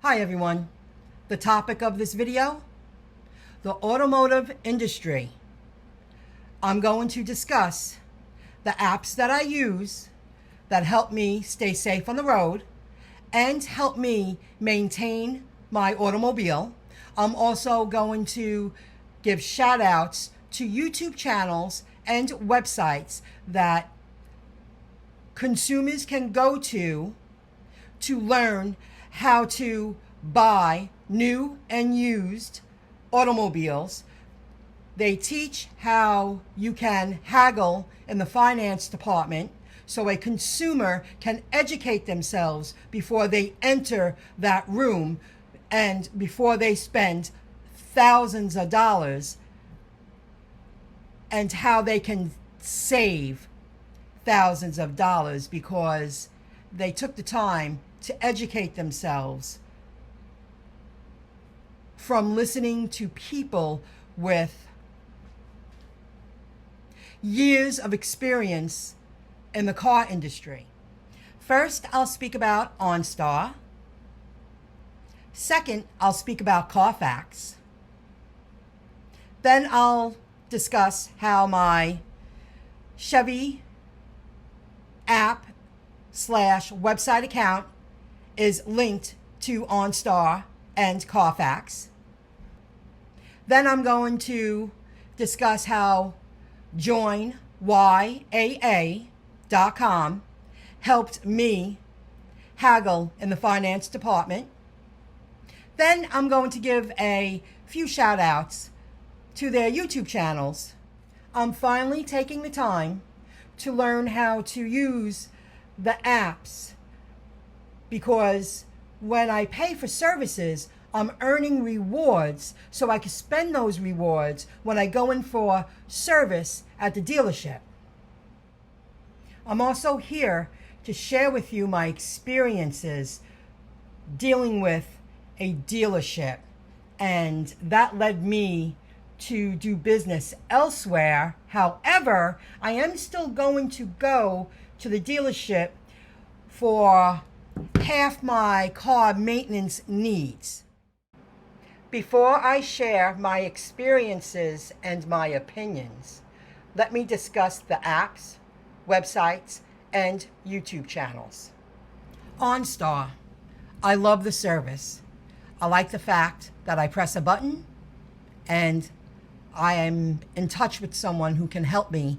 Hi everyone. The topic of this video, the automotive industry. I'm going to discuss the apps that I use that help me stay safe on the road and help me maintain my automobile. I'm also going to give shout outs to YouTube channels and websites that consumers can go to learn how to buy new and used automobiles. They teach how you can haggle in the finance department so a consumer can educate themselves before they enter that room and before they spend thousands of dollars, and how they can save thousands of dollars because they took the time to educate themselves from listening to people with years of experience in the car industry. First, I'll speak about OnStar. Second, I'll speak about Carfax. Then I'll discuss how my Chevy app / website account is linked to OnStar and Carfax. Then I'm going to discuss how JoinYAA.com helped me haggle in the finance department. Then I'm going to give a few shout outs to their YouTube channels. I'm finally taking the time to learn how to use the apps, because when I pay for services, I'm earning rewards so I can spend those rewards when I go in for service at the dealership. I'm also here to share with you my experiences dealing with a dealership, and that led me to do business elsewhere. However, I am still going to go to the dealership for half my car maintenance needs. Before I share my experiences and my opinions, let me discuss the apps, websites, and YouTube channels. OnStar. I love the service. I like the fact that I press a button and I am in touch with someone who can help me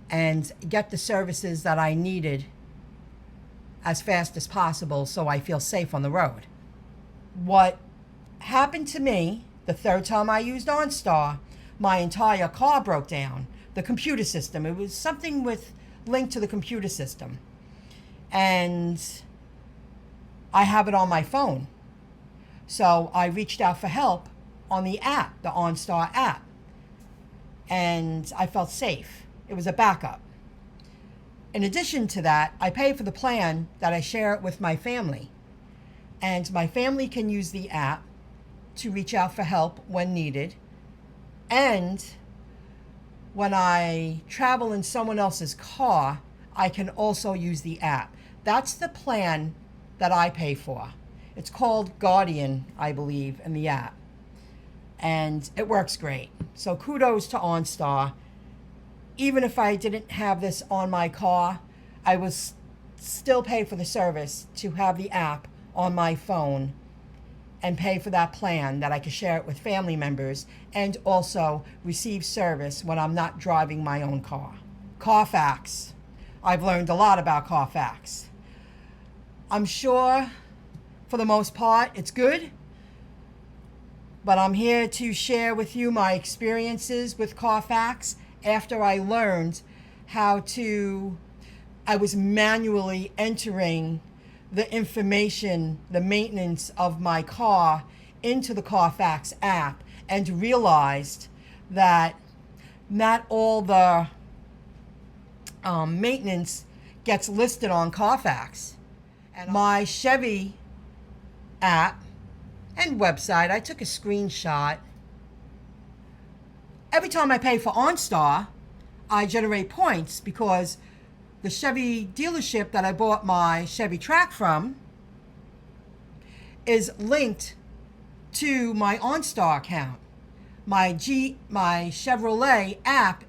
and get the services that I needed as fast as possible so I feel safe on the road. What happened to me the third time I used OnStar, my entire car broke down. The computer system, it was something with linked to the computer system. And I have it on my phone. So I reached out for help on the app, the OnStar app. And I felt safe. It was a backup. In addition to that, I pay for the plan that I share it with my family. And my family can use the app to reach out for help when needed. And when I travel in someone else's car, I can also use the app. That's the plan that I pay for. It's called Guardian, I believe, in the app. And it works great. So kudos to OnStar. Even if I didn't have this on my car, I was still pay for the service to have the app on my phone and pay for that plan that I could share it with family members and also receive service when I'm not driving my own car. Carfax. I've learned a lot about Carfax. I'm sure for the most part it's good, but I'm here to share with you my experiences with Carfax after I learned how to, I was manually entering the information, the maintenance of my car into the Carfax app, and realized that not all the maintenance gets listed on Carfax. And my Chevy app and website, I took a screenshot. Every time I pay for OnStar, I generate points because the Chevy dealership that I bought my Chevy Track from is linked to my OnStar account. My Chevrolet app,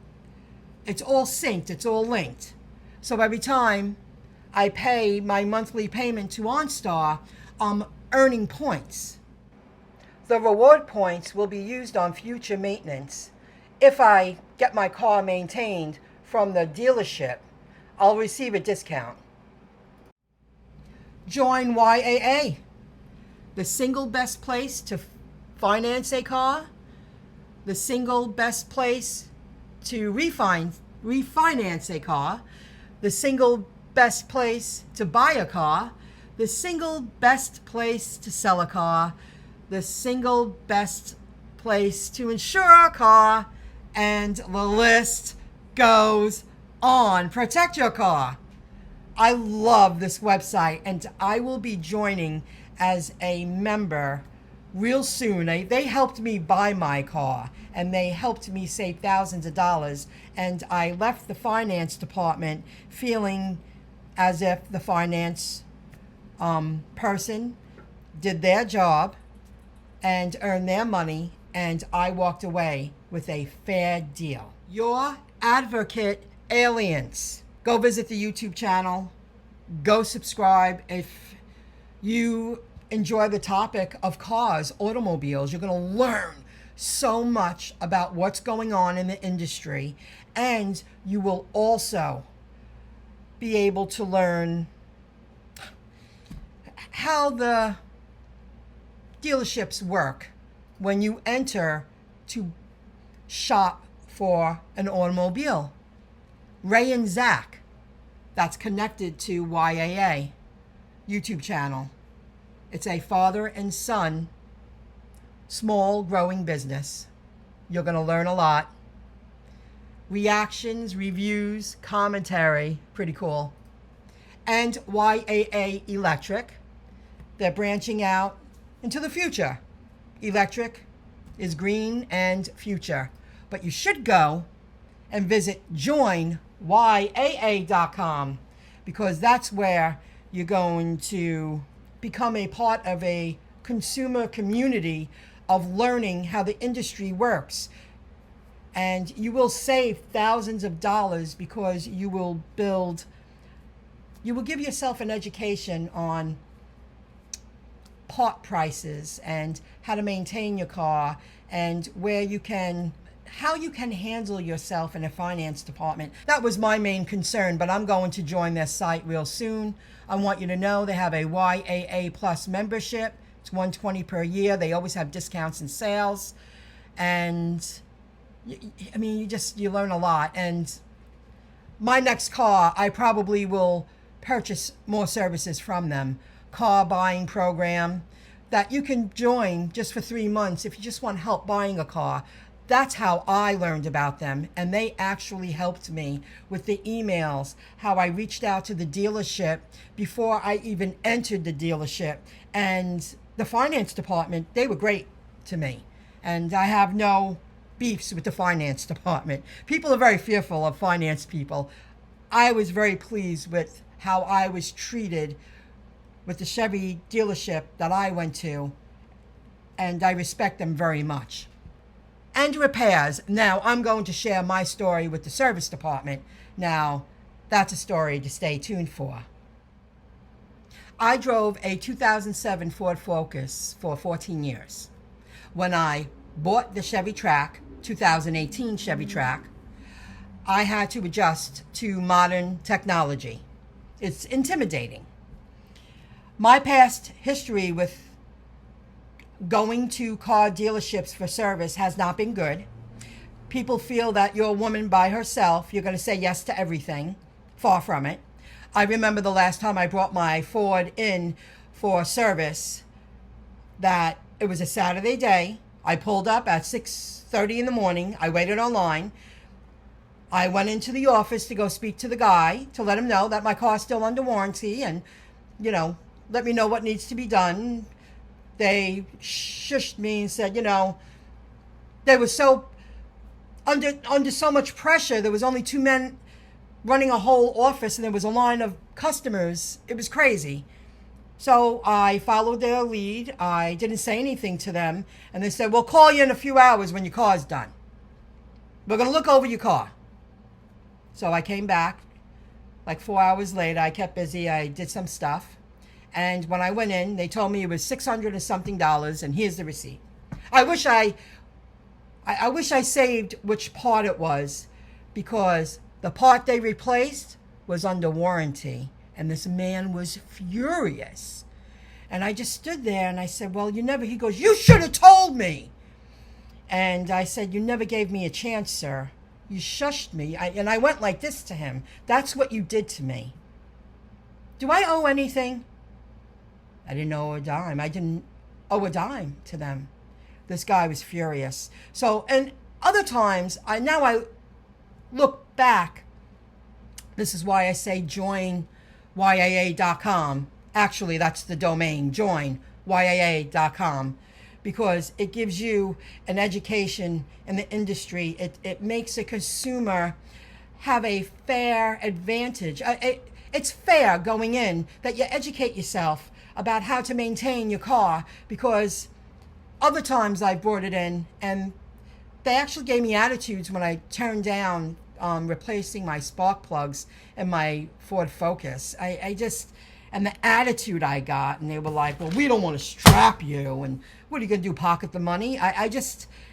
it's all synced, it's all linked. So every time I pay my monthly payment to OnStar, I'm earning points. The reward points will be used on future maintenance. If I get my car maintained from the dealership, I'll receive a discount. JoinYAA, the single best place to finance a car, the single best place to refinance a car, the single best place to buy a car, the single best place to sell a car, the single best place to insure a car, and the list goes on. Protect your car. I love this website, and I will be joining as a member real soon. They helped me buy my car, and they helped me save thousands of dollars, and I left the finance department feeling as if the finance person did their job and earned their money, and I walked away with a fair deal. Your advocate, aliens. Go visit the YouTube channel. Go subscribe. If you enjoy the topic of cars, automobiles, you're going to learn so much about what's going on in the industry, and you will also be able to learn how the dealerships work when you enter to shop for an automobile. Ray and Zach, that's connected to YAA YouTube channel. It's a father and son, small growing business. You're going to learn a lot. Reactions, reviews, commentary, pretty cool. And YAA Electric, they're branching out into the future. Electric is green and future. But you should go and visit JoinYAA.com, because that's where you're going to become a part of a consumer community of learning how the industry works. And you will save thousands of dollars because you will give yourself an education on part prices and how to maintain your car, and how you can handle yourself in a finance department. That was my main concern, but I'm going to join their site real soon. I want you to know they have a YAA Plus membership. It's $120 per year. They always have discounts and sales. And I mean, you learn a lot. And my next car, I probably will purchase more services from them. Car buying program that you can join just for 3 months if you just want help buying a car. That's how I learned about them, and they actually helped me with the emails, how I reached out to the dealership before I even entered the dealership. And the finance department, they were great to me, and I have no beefs with the finance department. People are very fearful of finance people. I was very pleased with how I was treated with the Chevy dealership that I went to, and I respect them very much. And repairs. Now, I'm going to share my story with the service department. Now, that's a story to stay tuned for. I drove a 2007 Ford Focus for 14 years. When I bought the Chevy Track, 2018 Chevy Track, I had to adjust to modern technology. It's intimidating. My past history with going to car dealerships for service has not been good. People feel that you're a woman by herself. You're going to say yes to everything. Far from it. I remember the last time I brought my Ford in for service, that it was a Saturday day. I pulled up at 6:30 in the morning. I waited online. I went into the office to go speak to the guy to let him know that my car's still under warranty and, let me know what needs to be done. They shushed me and said, they were so under so much pressure. There was only 2 men running a whole office, and there was a line of customers. It was crazy. So I followed their lead. I didn't say anything to them. And they said, we'll call you in a few hours when your car's done. We're going to look over your car. So I came back like 4 hours later. I kept busy. I did some stuff. And when I went in, they told me it was $600 and something, and here's the receipt. I wish I saved which part it was, because the part they replaced was under warranty. And this man was furious. And I just stood there and I said, well, he goes, you should have told me. And I said, you never gave me a chance, sir. You shushed me. And I went like this to him. That's what you did to me. Do I owe anything? I didn't owe a dime. I didn't owe a dime to them. This guy was furious. So, and other times, now I look back. This is why I say JoinYAA.com. Actually, that's the domain, JoinYAA.com, because it gives you an education in the industry. It makes a consumer have a fair advantage. It's fair going in that you educate yourself about how to maintain your car, because other times I brought it in and they actually gave me attitudes when I turned down replacing my spark plugs in my Ford Focus. And the attitude I got, and they were like, well, we don't want to strap you, and what are you going to do, pocket the money?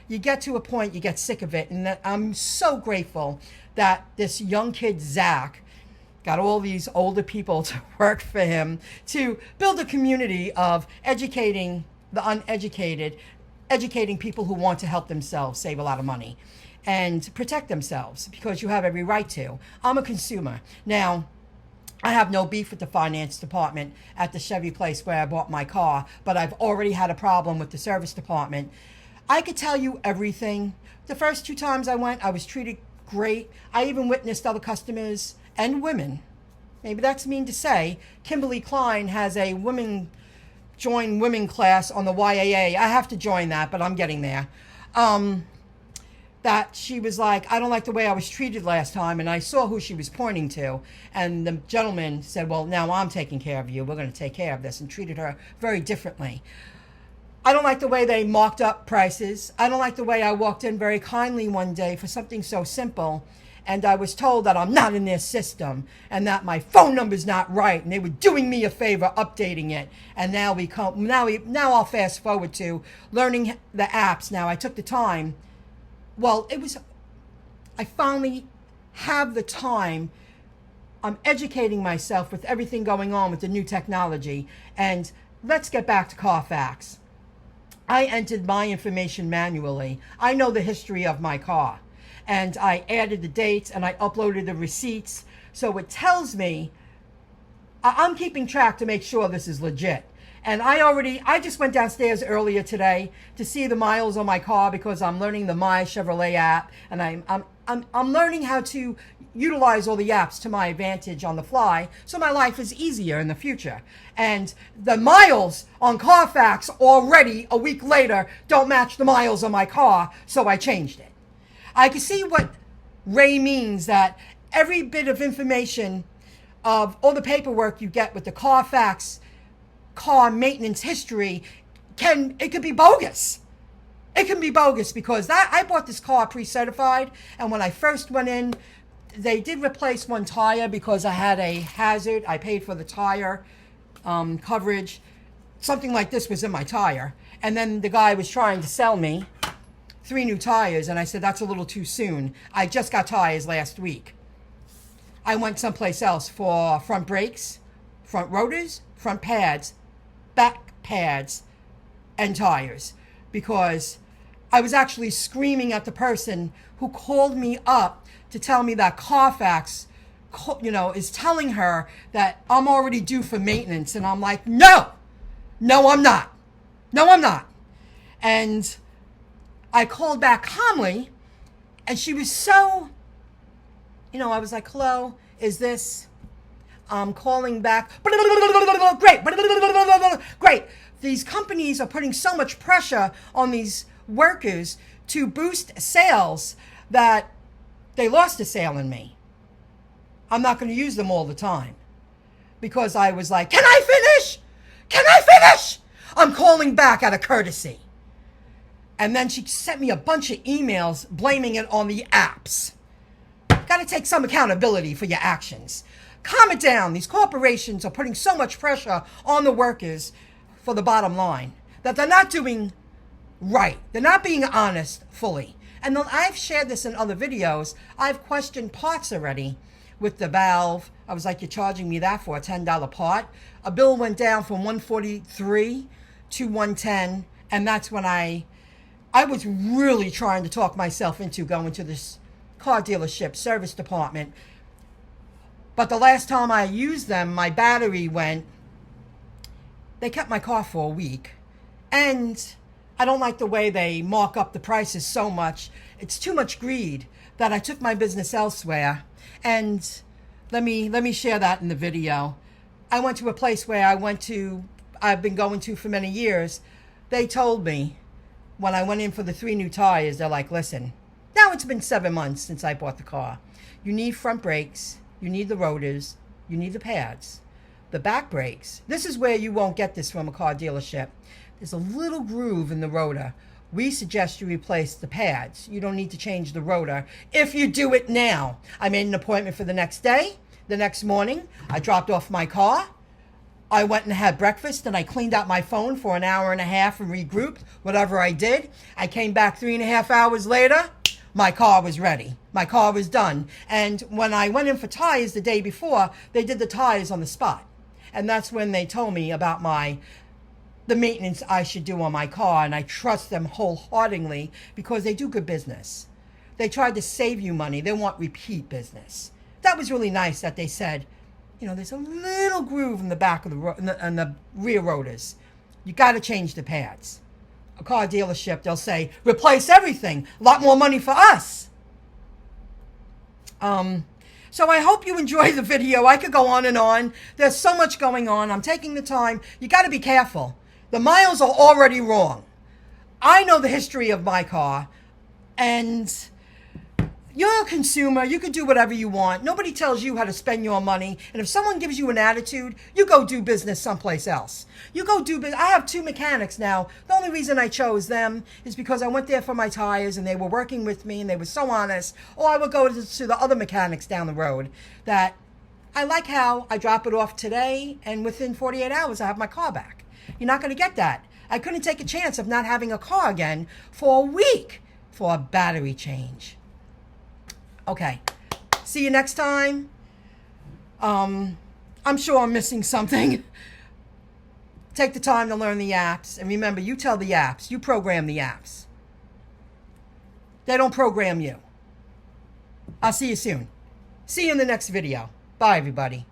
You get to a point, you get sick of it, and I'm so grateful that this young kid, Zach, got all these older people to work for him to build a community of educating the uneducated, educating people who want to help themselves save a lot of money and protect themselves, because you have every right to. I'm a consumer. Now, I have no beef with the finance department at the Chevy place where I bought my car, but I've already had a problem with the service department. I could tell you everything. The first 2 times I went, I was treated great. I even witnessed other customers and women. Maybe that's mean to say. Kimberly Klein has a join women class on the YAA. I have to join that, but I'm getting there. That she was like, I don't like the way I was treated last time, and I saw who she was pointing to. And the gentleman said, well, now I'm taking care of you. We're going to take care of this, and treated her very differently. I don't like the way they marked up prices. I don't like the way I walked in very kindly one day for something so simple, and I was told that I'm not in their system and that my phone number's not right, and they were doing me a favor updating it. And now I'll fast forward to learning the apps. Now I took the time. Well, I finally have the time. I'm educating myself with everything going on with the new technology. And let's get back to Carfax. I entered my information manually. I know the history of my car. And I added the dates and I uploaded the receipts. So it tells me, I'm keeping track to make sure this is legit. And I just went downstairs earlier today to see the miles on my car, because I'm learning the My Chevrolet app, and I'm learning how to utilize all the apps to my advantage on the fly, so my life is easier in the future. And the miles on Carfax already a week later don't match the miles on my car, so I changed it. I can see what Ray means, that every bit of information of all the paperwork you get with the Carfax car maintenance history could be bogus. It can be bogus, because I bought this car pre-certified, and when I first went in, they did replace one tire because I had a hazard. I paid for the tire coverage. Something like this was in my tire, and then the guy was trying to sell me 3 new tires, and I said, that's a little too soon. I just got tires last week. I went someplace else for front brakes, front rotors, front pads, back pads, and tires, because I was actually screaming at the person who called me up to tell me that Carfax, is telling her that I'm already due for maintenance. And I'm like, no, I'm not. No, I'm not. And I called back calmly, and she was so, I was like, hello, is this... calling back, great. These companies are putting so much pressure on these workers to boost sales that they lost a sale in me. I'm not going to use them all the time, because I was like, can I finish? Can I finish? I'm calling back out of courtesy. And then she sent me a bunch of emails blaming it on the apps. Got to take some accountability for your actions. Calm it down. These corporations are putting so much pressure on the workers for the bottom line that they're not doing right. They're not being honest fully. And I've shared this in other videos. I've questioned parts already with the valve. I was like, you're charging me that for a $10 part? A bill went down from $143 to $110, and that's when I was really trying to talk myself into going to this car dealership service department. But the last time I used them, my battery went. They kept my car for a week. And I don't like the way they mark up the prices so much. It's too much greed that I took my business elsewhere. And let me share that in the video. I went to a place where I've been going to for many years. They told me when I went in for the 3 new tires, they're like, listen, now it's been 7 months since I bought the car. You need front brakes. You need the rotors, you need the pads, the back brakes. This is where you won't get this from a car dealership. There's a little groove in the rotor. We suggest you replace the pads. You don't need to change the rotor if you do it now. I made an appointment for the next day. The next morning, I dropped off my car. I went and had breakfast, and I cleaned out my phone for an hour and a half and regrouped, whatever I did. I came back 3.5 hours later. My car was ready. My car was done. And when I went in for tires the day before, they did the tires on the spot. And that's when they told me about the maintenance I should do on my car. And I trust them wholeheartedly because they do good business. They tried to save you money. They want repeat business. That was really nice that they said, you know, there's a little groove in the back of the rear rotors. You got to change the pads. A car dealership, they'll say, replace everything. A lot more money for us. So I hope you enjoy the video. I could go on and on. There's so much going on. I'm taking the time. You got to be careful. The miles are already wrong. I know the history of my car. And you're a consumer. You can do whatever you want. Nobody tells you how to spend your money. And if someone gives you an attitude, you go do business someplace else. You go do business. I have 2 mechanics now. The only reason I chose them is because I went there for my tires and they were working with me and they were so honest. Or I would go to the other mechanics down the road that I like how I drop it off today and within 48 hours I have my car back. You're not going to get that. I couldn't take a chance of not having a car again for a week for a battery change. Okay, see you next time. I'm sure I'm missing something. Take the time to learn the apps. And remember, you tell the apps. You program the apps. They don't program you. I'll see you soon. See you in the next video. Bye, everybody.